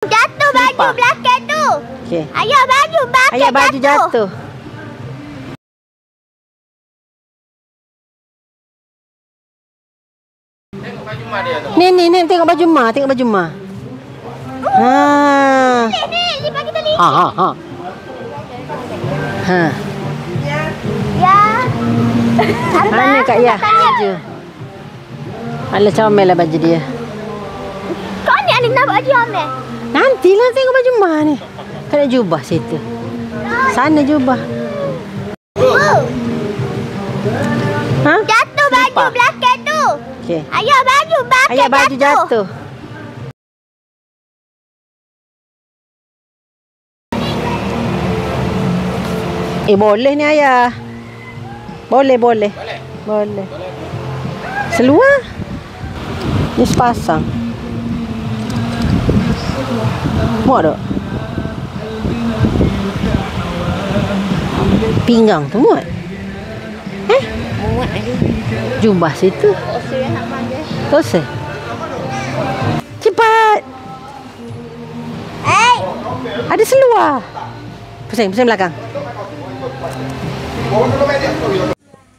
Jatuh baju belakang tu. Okey. Ayah baju belakang Ayah baju jatuh. Tengok baju mak dia tu. Ni tengok baju mak, tengok baju mak. Ni bagi tali. Ha. Ya. Mana Kak Yah baju? Alah comel lah baju dia. Kau ni ada nak baju Amel? Nantilah tengok baju mak ni. Kena jubah situ. Sana jubah. Ha? Jatuh baju belakang tu. Okey. Ayah baju belakang Ayah baju jatuh. Boleh ni ayah. Boleh. Seluar. Ni sepasang. Muat tak? Pinggang tu muat. Muat lagi. Jubah situ. Selesai. Cepat. Ada seluar. Pusing belakang.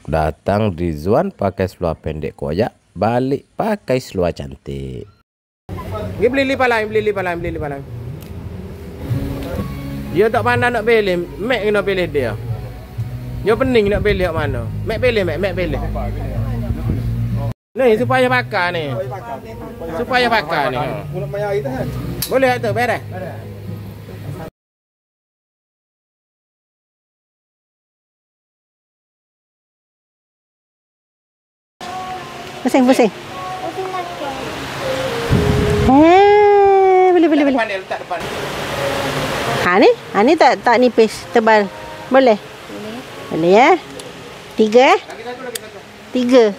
Datang Rizwan pakai seluar pendek koyak, balik pakai seluar cantik. Dia beli lipat lain. Dia tak pandai nak pilih, Mac kena pilih dia. Dia pening nak pilih kat mana. Mac pilih. Ni supaya pakai ni. Boleh tak beres? Pusing. Pusing lagi. Boleh. Depan dia letak depan. Ni tak nipis, tebal. Boleh ya? 3 Lagi satu. 3.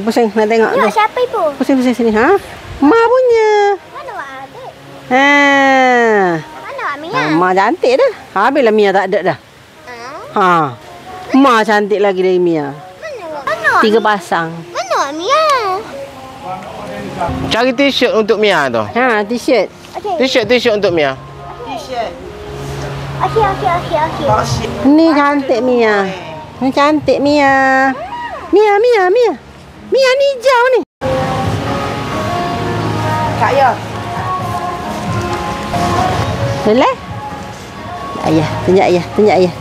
Pusing nak tengok tu. Siapa ibu? Pusing sini. Mak punya. Mana awak ada? Mana awak Mia? Mak cantik dah. Habislah Mia tak ada dah. Mak cantik lagi dari Mia. Mana 3 pasang. Mana awak Mia? Cari t-shirt untuk Mia tu. T-shirt. Okey. T-shirt untuk Mia. Okey. Ni cantik Mia. Mia ni hijau ni. Kak Yah. Boleh? Ayah, tunjuk ayah.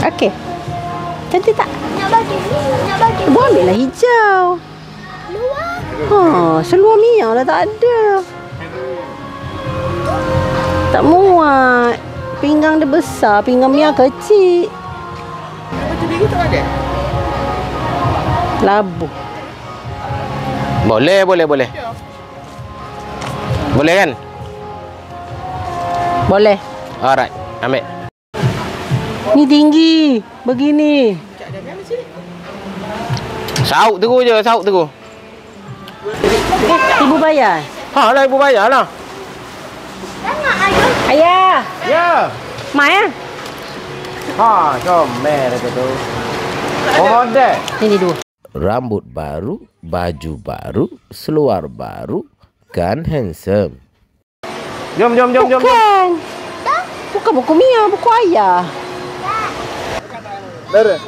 Okey. Cantik tak? Nak baju. Boleh lah hijau. Luar. Seluar Mia dah tak ada. Tak muat. Pinggang dia besar, pinggang Mia kecil. Baju biru tak ada? Labu. Boleh. Boleh kan? Boleh. Alright, ambil. Ni tinggi. Begini. Sauk terus je. Ibu bayar. Lah ibu bayar lah. Tengok ayah. Ayah. Ya. Mak ya? Comel dia tu. Model. Ini 2. Rambut baru, baju baru, seluar baru, kan handsome. Jom. Bukan buku Mia, buku ayah. Lara.